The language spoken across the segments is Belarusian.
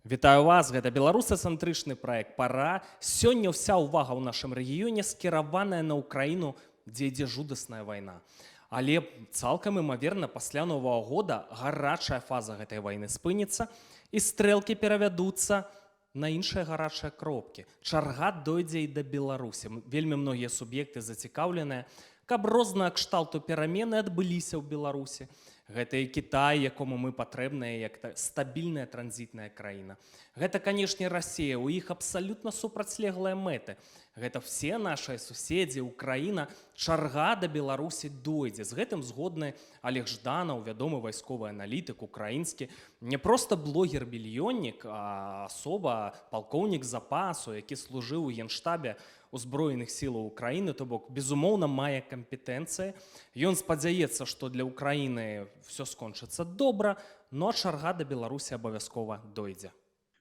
Вітаю вас, гэта беларусацэнтрычны праект пара. Сёння ўся ўвага ў нашым рэгіёне скіраваная на Украіну, дзе ідзе жудасная вайна. Але цалкам імаверна, пасля Новага года гарачая фаза гэтай вайны спыніцца і стрэлкі перавядуцца на іншыя гарачыя кропкі. Чарга дойдзе і да Беларусі. Вельмі многія суб'екты зацікаўленыя, каб розныя кшталту перамены адбыліся ў Беларусі. Гэта і Кітай, якому мы патрэбныя як стабільная транзітная краіна. Гэта, канешне, Расія, у іх абсалютна супрацьлеглыя мэты. Гэта все нашыя суседзі, Украіна, чарга да Беларусі дойдзе. З гэтым згодны Олег Жданаў, вядомы вайсковы аналітык украінскі, не проста блогер-мільённік, а асоба, палкоўнік запасу, які служыў у Генштабе Узброеных сілаў Украіны, то бок, безумоўна, мае кампетэнцыі. Ён спадзяецца, што для Украіны все скончыцца добра, но чарга да Беларусі абавязкова дойдзе.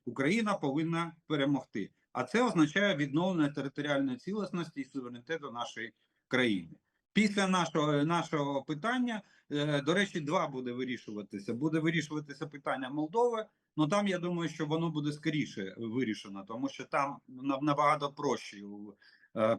Україна повинна перемогти. А це означає відновлення територіальної цілісності і суверенітету нашої країни. Після нашого питання, до речі, два буде вирішуватися. Буде вирішуватися питання Молдови, але там, я думаю, що воно буде скоріше вирішено, тому що там набагато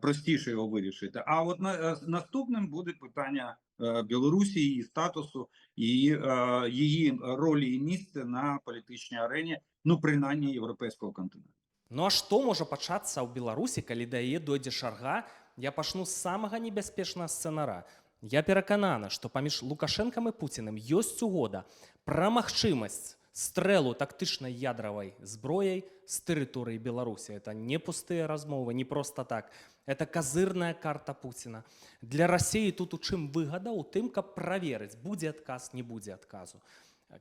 простіше його вирішити. А от наступним буде питання Білорусі, її статусу, її ролі і місця на політичній арені, ну, принаймні, європейського континенту. Ну а што можа пачацца ў Беларусі, калі да яе дойдзе чарга? Я пачну з самага небяспечнага сцэнара. Я пераканана, што паміж Лукашэнкам і Пуціним ёсць угода пра магчымасць стрэлу тактычнай ядравай зброяй з тэрыторыі Беларусі. Это не пустыя размовы, не проста так. Это казырная карта Пуціна. Для Расіі тут у чым выгада? У тым, каб праверыць, будзе адказ, не будзе адказу.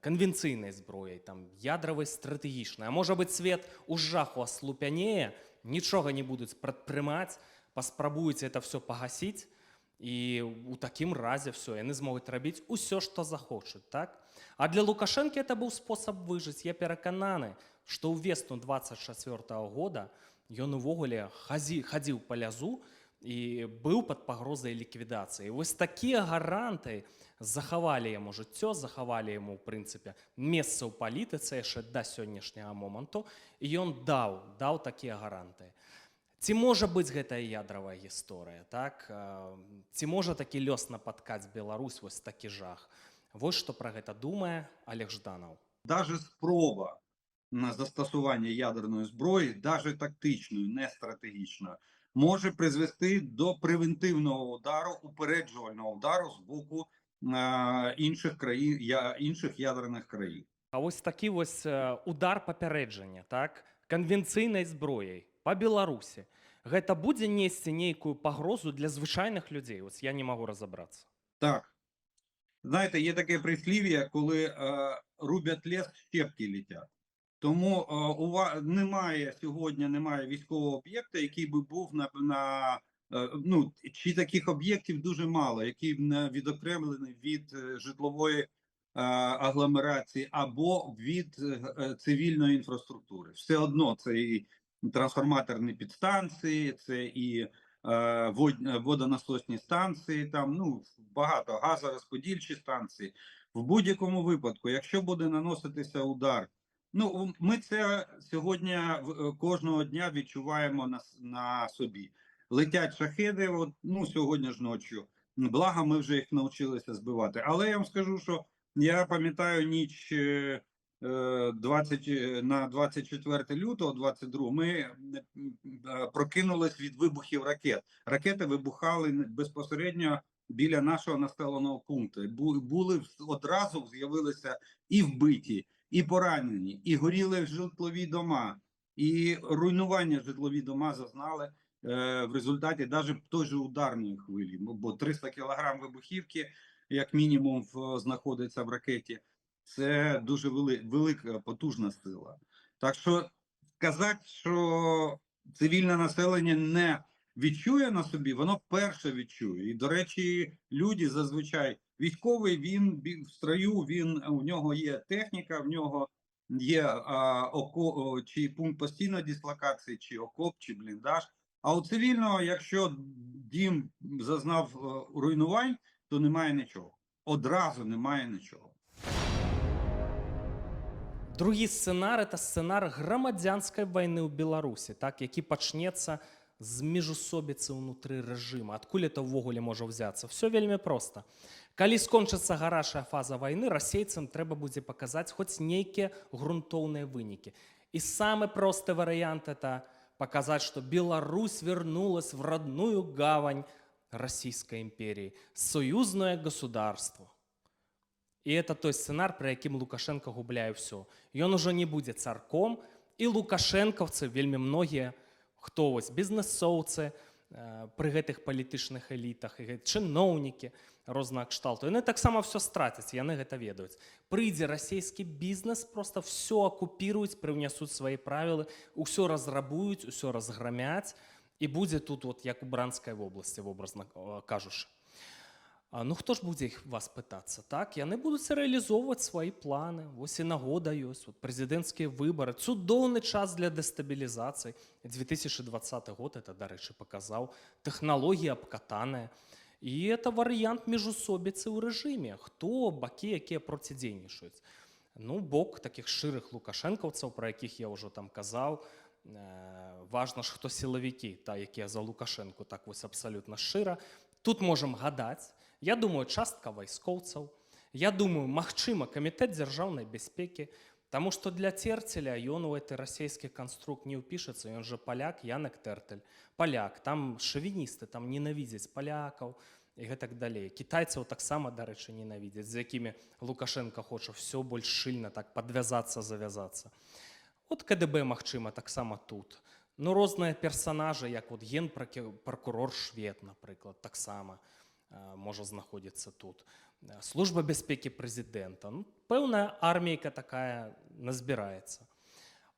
Конвенцыйнай зброяй, там, ядравай стратэгічнай. А можа быць, свет у жаху аслупянее, нічога не будуць прадпрымаць, паспрабуюць это все пагасіць, і у такім разе все, яны змогуць рабіць усё, што захочуць, так? А для Лукашэнкі это быў спосаб выжыць. Я перакананы, што ў весну 24-го года ён увогуле хадзіў па лязу і быў пад пагрозай ліквідацыі. Вось такія гаранты захавалі яму жыццё, захавалі яму, ў прынцыпе, месца ў палітыцы яшчэ да сённяшняга моманту, і ён даў такія гаранты. Ці можа быць гэтая ядравая гісторыя, так? Ці можа такі лёс напаткаць Беларусь, вось такі жах? Вось што пра гэта думае Олег Жданаў. Даже спроба на застосування ядерної зброї, навіть тактичної, не стратегічної, може призвести до превентивного удару, упереджувального удару з боку інших ядерних країн. А ось такі ось удар папярэджання, так? Конвенцыйнай зброяй па Беларусі. Гэта будзе несці нейкую пагрозу для звычайных людзей? Ось я не могу разобрацца. Так. Знаєте, є таке прислів'я, коли рубять ліс, щепки летять. Тому сьогодні немає військового об'єкта, який би був чи таких об'єктів дуже мало, які не відокремлені від житлової агломерації або від цивільної інфраструктури. Все одно це і трансформаторні підстанції, це і водонасосні станції, там, багато, газорозподільчі станції. В будь-якому випадку, якщо буде наноситися удар, ми це сьогодні кожного дня відчуваємо на собі. Летять шахеди, сьогодні ж ночі. Благо, ми вже їх навчилися збивати. Але я вам скажу, що я пам'ятаю ніч на 24 лютого 22 ми прокинулись від вибухів ракет. Ракети вибухали безпосередньо біля нашого населеного пункту. Одразу з'явилися і вбиті, і поранені, і горіли житлові дома, і руйнування житлові дома зазнали в результаті навіть той же ударної хвилі, бо 300 кг вибухівки, як мінімум, знаходиться в ракеті. Це дуже велика, потужна сила. Так що сказати, що цивільне населення не відчує на собі, воно перше відчує. І, до речі, люди зазвичай, військовий, він в строю, у нього є техніка, в нього є чи пункт постійної дислокації, чи окоп, чи бліндаж. А у цивільного, якщо дім зазнав руйнувань, то немає нічого. Одразу немає нічого. Другі сцэнар это сцэнар грамадзянскай вайны ў Беларусі, так, які пачнецца з міжусобіцы ўнутры рэжыма. Адкуль это ўвогуле можа ўзяцца? Все вельмі проста. Калі скончыцца гарачая фаза вайны, расейцам трэба будзе паказаць хоць нейкія грунтоўныя вынікі. І самы просты варыянт это показать, что Беларусь вернулась в родную гавань Российской империи, союзное государство. И это той сценар, про яким Лукашенко губляе все. Ён уже не будзе царком, і лукашэнкаўцы, вельмі многія, хто вось бізнесоўцы пры гэтых палітычных элітах, і чыноўнікі рознага кшталту, яны таксама все страцяць, яны гэта ведаюць. Прыйдзе расійскі бізнес, просто все акупіруюць, прыўнясуць свае правілы, усё разрабуюць, усё разграмяць, і будзе тут, вот, як у Бранскай вобласці, вобразна кажучы. Ну хто ж будзе вас пытацца, так? Яны будуць рэалізоўваць свае планы. Вось і нагода ёсць, вот, прэзідэнцкія выбары, цудоўны час для дэстабілізацыі. 2020 год это, дарэчы, паказаў, тэхналогія абкатаная. І это варыянт міжусобіцы ў рэжыме. Хто бакі, якія процідзейнічаюць? Ну, бок такіх шчырых лукашэнкаўцаў, пра якіх я ўжо там казаў. Важна ж, хто сілавікі, та, якія за Лукашэнку, так вось абсалютна шчыра. Тут можам гадаць. Я думаю, частка вайскоўцаў. Я думаю, магчыма, камітэт дзяржаўнай бяспекі. Таму што для Церцеля ён у гэты расійскі канструкт не ўпішацца. Ён жа паляк, Янек Тэртель. Паляк, там шавіністы, там ненавідзяць палякаў і гэтак далей. Кітайцаў таксама, дарэчы, ненавідзяць, з якімі Лукашенко хоча все больш шчыльна так падвязацца, завязацца. От КДБ, магчыма, таксама тут. Ну, розныя персанажы, як вот генпракурор Швед, напрыклад, таксама можа знаходзіцца тут. Служба бяспекі прэзідэнта. Ну, пэўная армейка такая назбіраецца.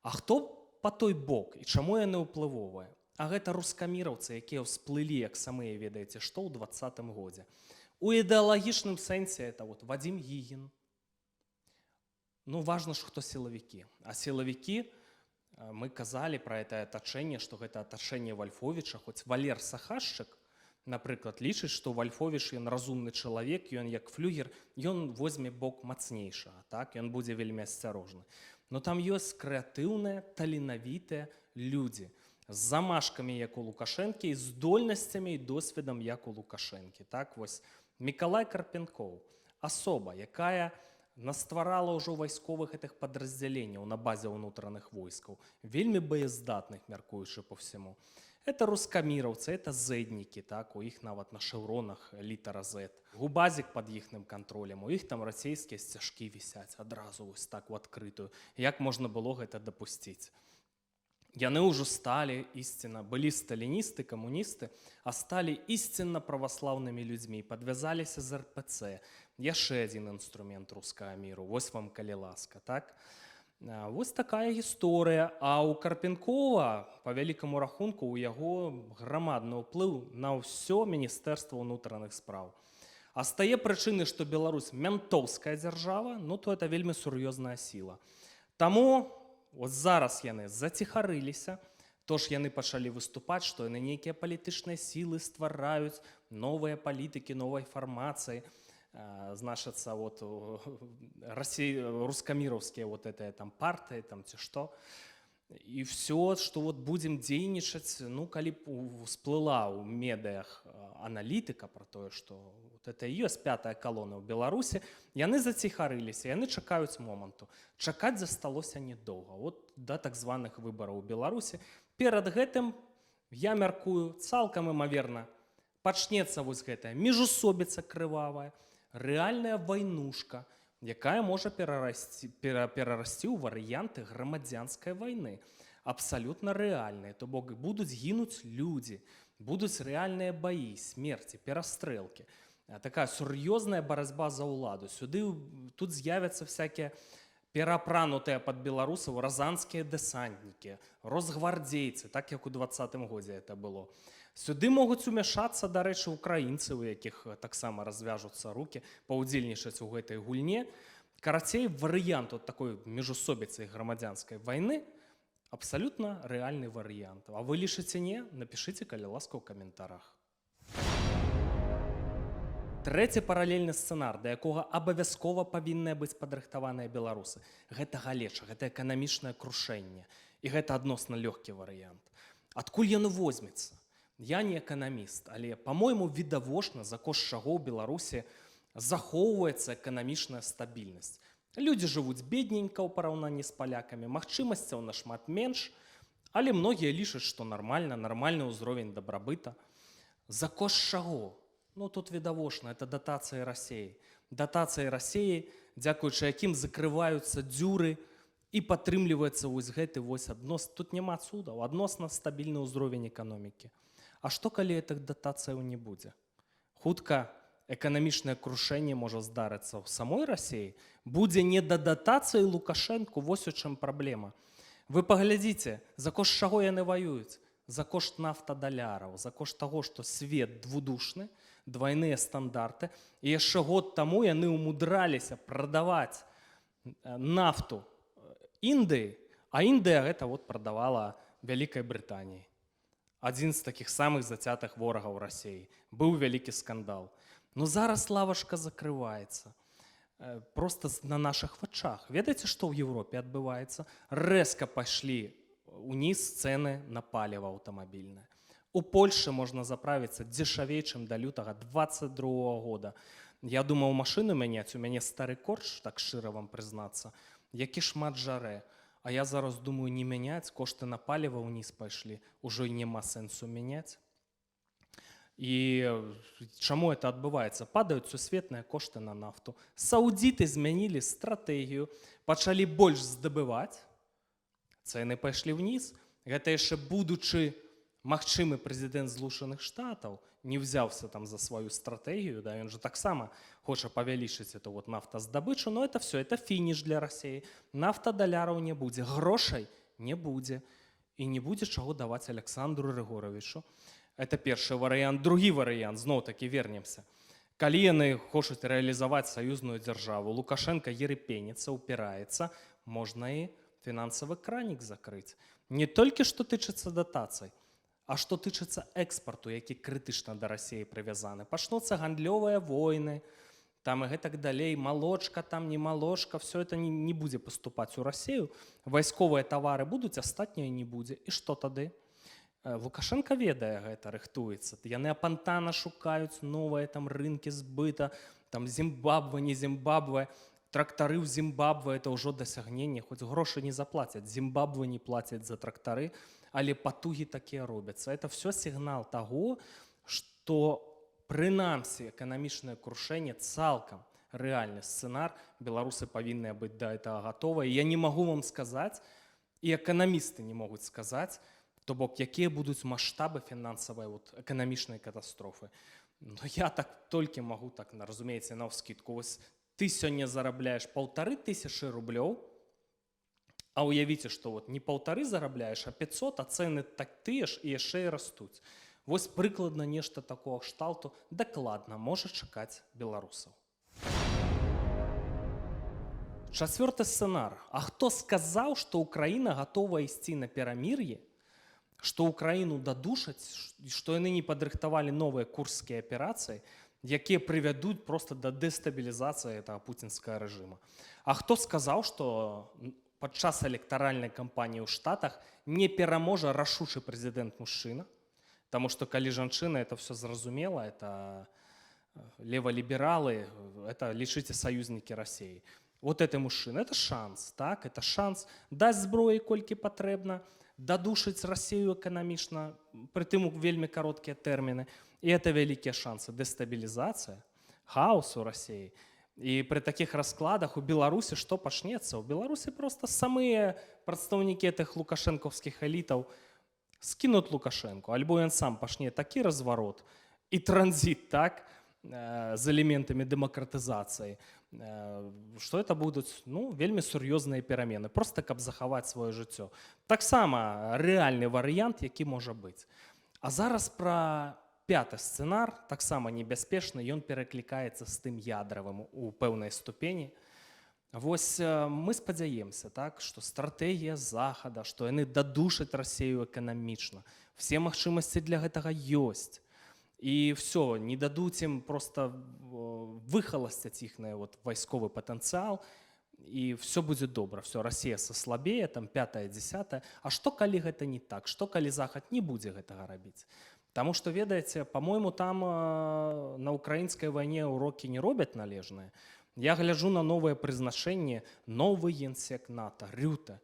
А хто па той бок і чаму яны ўплывовыя? А гэта рускаміраўцы, якія ўсплылі, як самыя ведаеце, што ў 2020 годзе. У ідэалагічным сэнсе это вот Вадзім Гігін. Ну, важна ж, хто сілавікі. А сілавікі, мы казалі пра гэта атачэнне, што гэта атачэнне Вальфовіча, хоць Валер Сахашчык, напрыклад, лічыць, што Вальфовіч, ён разумны чалавек, ён як флюгер, ён возьме бок мацнейшага, так? Ён будзе вельмі асцярожны. Но там ёсць крэатыўныя, таленавітыя людзі з замашкамі, як у Лукашэнкі, і здольнасцямі і досведам, як у Лукашэнкі. Так, вось Мікалай Карпенкоў, асоба, якая настварала ўжо вайсковых гэтых падраздзяленняў на базе ўнутраных войскаў, вельмі баяздатных, мяркуючы по всему. Это рускаміраўцы, это зэднікі, так, у іх нават на шэўронах літара Z. Губазік пад іхным кантролем, у іх там расійскія сцяжкі вісяць адразу вось так у адкрытую. Як можна было гэта дапусціць? Яны ўжо сталі ісцінна, былі сталіністы, камуністы, а сталі ісцінна праваслаўнымі людзьмі, падвязаліся з РПЦ. Яшчэ адзін інструмент рускага міру, вось вам, калі ласка, так? Вось такая гісторыя. А ў Карпенкова, па вялікаму рахунку, у яго грамадны ўплыў на ўсё Міністэрства ўнутраных спраў. А з тае прычыны, што Беларусь мянтоўская дзяржава, ну то это вельмі сур'ёзная сіла. Таму вот зараз яны заціхарыліся, тож яны пачалі выступаць, што яны нейкія палітычныя сілы ствараюць, новыя палітыкі, новай фармацыі. Значыцца, вот, рускаміраўскія вот этыя там партыі, там ці што. І все, што вот будзем дзейнічаць, ну, калі б всплыла ў медыях аналітыка пра тое, што вот это і ёсць пятая калона ў Беларусі, яны заціхарыліся, яны чакаюць моманту. Чакаць засталося недоўга. Вот да так званых выбараў у Беларусі. Перад гэтым, я мяркую, цалкам імаверна, пачнецца вось гэтая міжусобіца крывавая, рэальная вайнушка, якая можа перарасці ў варыянты грамадзянскай вайны. Абсалютна рэальныя. То бок будуць гінуць людзі, будуць рэальныя баі, смерці, перастрэлкі. Такая сур'ёзная барацьба за ўладу. Сюды тут з'явяцца всякія перапранутыя пад беларусаў разанскія дэсантнікі, росгвардзейцы, так як у 2020 годзе это было. Сюды могуць умяшацца, дарэчы, украінцы, у якіх таксама развяжуцца рукі, паўдзельнічаць у гэтай гульне. Карацей, варыянт от такой міжусобіцы грамадзянскай вайны абсалютна рэальны варыянт. А вы лічыце не? Напішыце, калі ласка, ў каментарах. Трэці паралельны сцэнар, да якога абавязкова павінныя быць падрыхтаваныя беларусы. Гэта галеча, гэта эканамічнае крушэнне. І гэта адносна лёгкі варыянт. Адкуль яно возьмецца? Я не эканаміст, але, па-мойму, відавочна, за кошт чаго ў Беларусі захоўваецца эканамічная стабільнасць. Людзі жывуць бедненька ў параўнанні з палякамі, магчымасцяў нашмат менш, але многія лічаць, што нармальны ўзровень дабрабыта. За кошт чаго? Ну, тут відавочна, это датацыі Расіі. Датацыі Расіі, дзякуючы якім закрываюцца дзюры і падтрымліваецца вось гэты тут няма цудаў, адносна стабільны ўзровень эканомікі. А што, калі гэтых датацыяў не будзе? Хутка эканамічнае крушэнне можа здарыцца ў самой Расіі, будзе не да датацыі Лукашэнку, вось у чым праблема. Вы паглядзіце, за кошт чаго яны ваююць? За кошт нафтадаляраў, за кошт таго, што свет двудушны, двайныя стандарты, і яшчэ год таму яны ўмудраліся прадаваць нафту Індыі, а Індыя гэта прадавала Вялікай Брытаніі. Адзін з такіх самых зацятых ворагаў Расіі. Быў вялікі скандал. Но зараз лавашка закрываецца. Проста на нашых вачах. Ведаеце, што ў Еўропе адбываецца? Рэзка пайшлі уніз цэны на паліва аўтамабільнае. У Польшы можна заправіцца дзешавей, чым да лютага 22 года. Я думаў машыну мяняць, у мяне стары корч, так шчыра вам прызнацца, які шмат жарэ. А я зараз думаю не мяняць, кошты на паліва ўніз пайшлі, ужо і няма сэнсу мяняць. І чаму это адбываецца? Падаюць сусветныя кошты на нафту. Саудзіты змянілі стратэгію, пачалі больш здабываць, цэны пайшлі ўніз. Гэта яшчэ будучы магчымы прэзідэнт Злучаных Штатаў не взяўся там за сваю стратэгію, да, ён же таксама хоча павялічыць эту нафтаздабычу, но это все, это фініш для Расіі. Нафтадаляраў не будзе, грошай не будзе. І не будзе чаго даваць Александру Рыгоровичу. Это першы варыянт. Другі варыянт, зноў-такі вернемся. Калі яны хочуць рэалізаваць саюзную дзяржаву, Лукашенко ерепеніцца, упіраецца, можна і фінансавы кранік закрыць. Не толькі што тычыцца датацый, а што тычыцца экспарту, які крытычна да Расіі прывязаны. Пачнуцца гандлёвыя войны, там і гэтак далей, малочка, там не малочка, все это не будзе паступаць у Расію. Вайсковыя тавары будуць, астатняе не будзе. І што тады? Лукашенко ведае гэта, рыхтуецца. Яны апантана шукаюць новыя там рынкі збыта, там Зімбабве, не Зімбабве, трактары ў Зімбабве, это ўжо дасягненне, хоць грошы не заплацяць. Зімбабве не плацяць за трактары, але патугі такія робяцца. Это все сігнал таго, што прынамсі эканамічнае крушэнне цалкам рэальны сцэнар, беларусы павінны быць да этого гатовыя. Я не магу вам сказаць, і эканамісты не могуць сказаць, то бок, якія будуць маштабы фінансавай эканамічнай катастрофы. Но я так толькі магу, так, разумееце, навскідку. Вось ты сёння зарабляеш 1500 рублёў, а уявіце, што не 1,5 зарабляеш, а 500, а цэны так тыя ж і яшчэ і растуць. Вось прыкладна нешта такого кшталту дакладна можа чакаць беларусаў. Чацвёрты сцэнар. А хто сказаў, што Украіна гатова ісці на перамір'е, што Украіну дадушаць, што яны не падрыхтавалі новыя курскія аперацыі, якія прывядуць проста да дэстабілізацыі этого пуцінскага рэжыма. А хто сказаў, што падчас электаральнай кампаніі ў Штатах не пераможа рашучы прэзідэнт-мужчына, таму што калі жанчына, это все зразумела, это леволибералы, это, лічыце, саюзнікі Расіі. Вот это мужчына, это шанс, так, это шанс даць зброі колькі патрэбна, дадушыць Расію эканамічна, прытым у вельмі кароткія тэрміны, і это вялікія шансы. Дэстабілізацыя, хаос у Расіі. І пры такіх раскладах у Беларусі што пачнецца? У Беларусі проста самыя прадстаўнікі гэтых лукашэнкаўскіх элітаў скінуць Лукашэнку, альбо ён сам пачне такі разварот і транзіт, так, з элементамі дэмакратызацыі, што это будуць вельмі сур'ёзныя перамены, проста каб захаваць сваё жыццё. Таксама рэальны варыянт, які можа быць. А зараз пра пяты сцэнар, таксама небяспечны, ён пераклікаецца з тым ядравым у пэўнай ступені. Вось мы спадзяемся, так, што стратэгія Захада, што яны дадушаць Расію эканамічна. Все магчымасці для гэтага ёсць. і все, не дадуть ім просто выхаласцяць іхні вот вайсковы патэнцыял, і все будзе добра, все, Расія саслабее, там 5-10. А што калі гэта не так? Што калі Захад не будзе гэтага рабіць? Таму што, ведаеце, па-мойму, там на украінскай вайне ўрокі не робяць належныя. Я гляджу на новае прызначэнне, новы генсек НАТО, Рюте.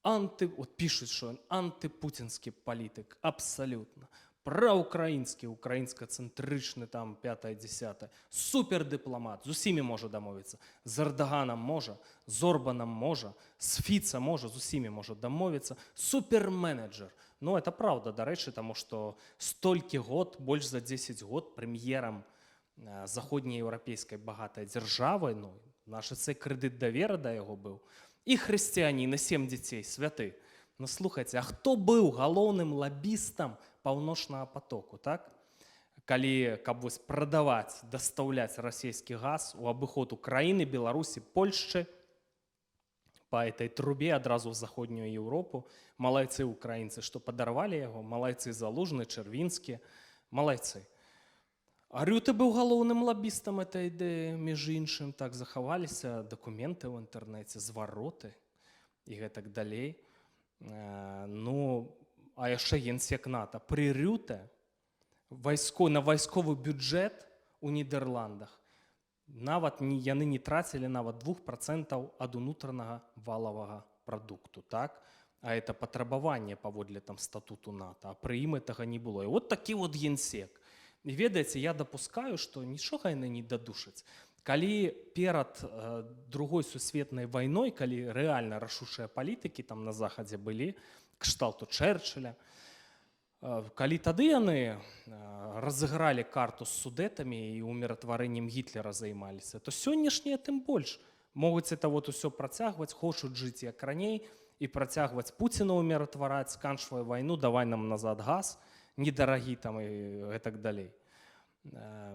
Вот пишут, что он антипутинский политик, абсолютно. Праукраінський, українсько-центричний, там, 5-10. Супердипломат, з усіми може домовитися. З Ердоганом може, з Орбаном може, з Фіца може, з усіми може домовитися. Суперменеджер. Ну, це правда, до речі, тому що стільки год, більше за 10 год, прем'єром заходньоєвропейської багатої держави, ну, наш цей кредит довіри до його був, і християнин, і 7 дітей, святи. Ну, слухайте, а хто був головним лобістом Паўночнага потоку, так? Калі, каб вось прадаваць, дастаўляць расійскі газ у абыход Украіны, Беларусі, Польшчы, па этой трубе адразу ў заходнюю Еўропу, малайцы украінцы, што падарвалі яго, малайцы Залужны, Чэрвінскі, малайцы. А Рюте быў галоўным лабістам этой ідэі, між іншым, так захаваліся дакументы ў інтэрнэце, звароты і гэтак далей. Ну, а яшчэ генсек НАТО. Пры Рюте на вайсковы бюджэт у Нідерландах нават яны не трацілі нават 2% ад унутранага валавага прадукту, так? А это патрабаванне паводле там статуту НАТО, а пры ім гэтага не было. І вот такі вот генсек. І ведаеце, я дапускаю, што нічога яны не дадушаць. Калі перад другой сусветнай вайной, калі рэальна рашучыя палітыкі там на захадзе былі, кшталту Чэрчыля, калі тады яны разыгралі карту з судэтамі і уміратварэннем Гітлера займаліся, то сённяшнія тым больш могуць это вот усё працягваць, хочуць жыць як раней і працягваць Пуціна уміратвараць, сканчвае вайну, давай нам назад газ, недарагі там і гэтак далей.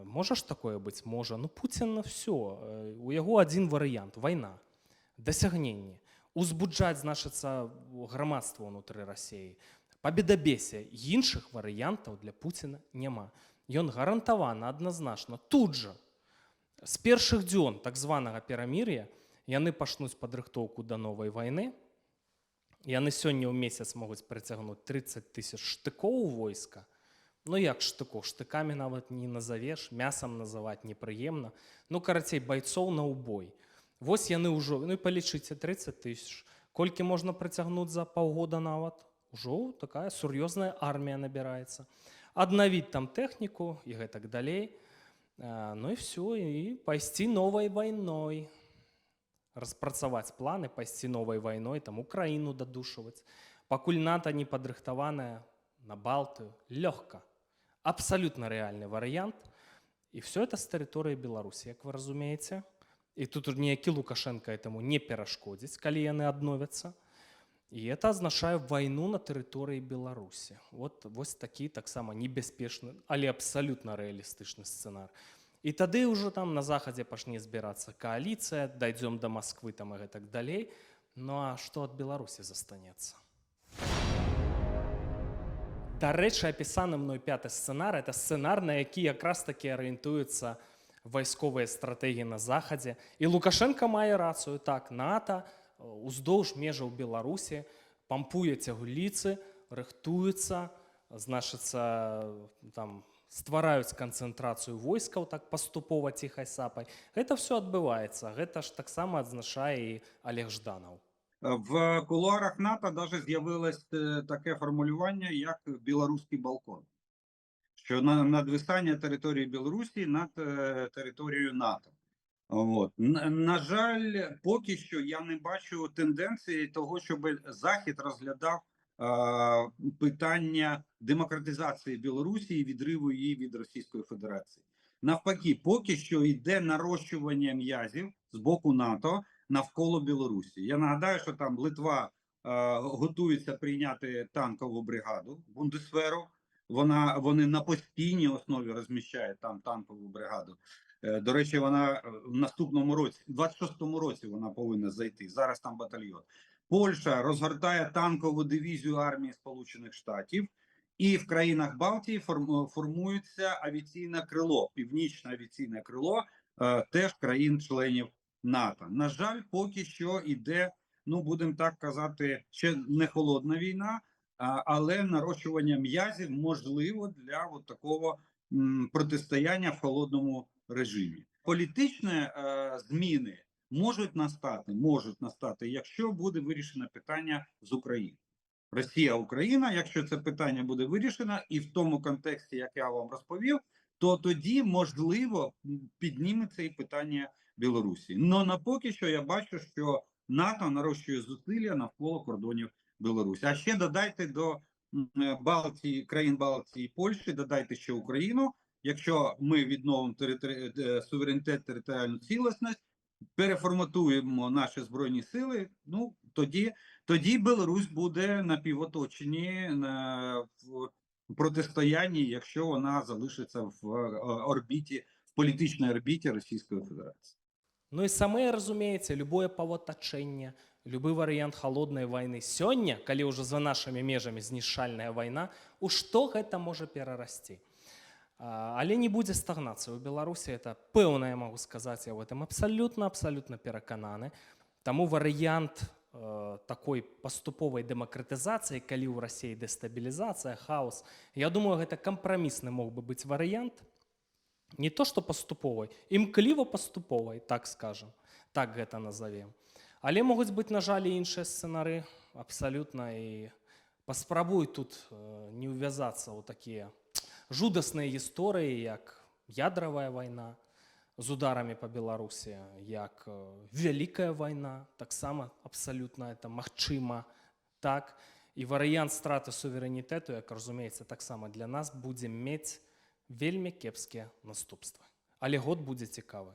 Можа ж такое быць? Можа. Ну, Пуцін на все. У яго адзін варыянт – вайна, дасягненне. Узбуджаць, значыцца, грамадства ўнутры Расіі. Пабедабесие. Іншых варыянтаў для Пуціна няма. Ён гарантавана, адназначна, тут жа, з першых дзён так званага перамір'я, яны пачнуць падрыхтоўку да новай вайны. Яны сёння ў месяц могуць прыцягнуць 30 000 штыкоў войска. Ну як штыкоў? Штыкамі нават не назавеш, мясам называць непрыемна. Ну, карацей, байцоў на ўбой. Вось яны ўжо, ну і палічыце, 30 000. Колькі можна прыцягнуць за паўгода нават? Ужо такая сур'ёзная армія набіраецца. Аднавіць там тэхніку і гэтак далей. Ну і все, і пайсці новай вайной. Распрацаваць планы, пайсці новай вайной, там Украіну дадушваць. Пакуль НАТО не падрыхтаваная на Балтыю, лёгка. Абсолютно рэальны варыянт. І все это з тэрыторыі Беларусі, як вы разумееце. І тут ніякі Лукашенко этому не перашкодзіць, калі яны адновяцца. І это азначае вайну на тэрыторыі Беларусі. Вось такі таксама небяспечны, але абсалютна рэалістычны сцэнар. І тады ўжо там на захадзе пачне збірацца кааліцыя, дайдзём да Масквы там і гэтак далей. Ну а што ад Беларусі застанецца? Дарэчы, апісаны мной 5-й сцэнар – это сцэнар, на які якраз такі арыентуюцца вайсковыя стратэгіі на захадзе. І Лукашенко мае рацыю. Так, НАТО уздоўж межаў Беларусі пампуе цягуліцы, рыхтуецца, значыцца, там ствараюць канцэнтрацыю войскаў так паступова ціхай сапай. Гэта все адбываецца. Гэта ж таксама адзначае і Олег Жданов. В кулуарах НАТО навіть з'явилось таке формулювання, як білоруський балкон. Що надвисання території Білорусі над територією НАТО. От. На жаль, поки що я не бачу тенденції того, щоб Захід розглядав питання демократизації Білорусі і відриву її від Російської Федерації. Навпаки, поки що йде нарощування м'язів з боку НАТО навколо Білорусі. Я нагадаю, що там Литва готується прийняти танкову бригаду Бундесверу. Вони на постійній основі розміщають там танкову бригаду. До речі, вона в наступному році, в 26-му році вона повинна зайти. Зараз там батальйон. Польща розгортає танкову дивізію армії Сполучених Штатів. І в країнах Балтії формується авіаційне крило, північне авіаційне крило теж країн-членів НАТО. На жаль, поки що йде, ну будемо так казати, ще не холодна війна, але нарощування м'язів можливо для от такого протистояння в холодному режимі. Політичні зміни можуть настати, якщо буде вирішено питання з Україною. Росія-Україна, якщо це питання буде вирішено, і в тому контексті, як я вам розповів, то тоді, можливо, підніметься і питання Білорусі. Но на поки що я бачу, що НАТО нарощує зусилля навколо кордонів Білорусі. А ще додайте до Балтії, країн Балтії і Польщі, додайте ще Україну. Якщо ми відновимо суверенітет, територіальну цілісність, переформатуємо наші збройні сили, ну тоді Білорусь буде на півоточенні в протистоянні, якщо вона залишиться в орбіті, в політичній орбіті Російської Федерації. Ну і саме, разумеется, любое паватачэнне, любы варыянт холоднай вайны сёння, калі ўжо за нашымі межамі знішчальная вайна, у што гэта можа перарасці. Але не будзе стагнацыі. У Беларусі это пэўна, я магу сказаць, я в этом абсалютна перакананы. Таму варыянт такой паступовай дэмакратызацыі, калі ў Расіі дэстабілізацыя, хаос, я думаю, гэта кампрамісны мог бы быць варыянт. Не то, што паступовай, імкліва паступовай, так скажам, так гэта назовем. Але могуць быць, на жаль, і іншыя сцэнары абсалютна, і паспрабуй тут не ўвязацца ў такія жудасныя гісторыі, як ядравая вайна з ударамі па Беларусі, як вялікая вайна, таксама абсалютна это магчыма, так, і варыянт страты суверэнітэту, як разумеецца, таксама для нас будзе мець вельмі кепскія наступствы. Але год будзе цікавы.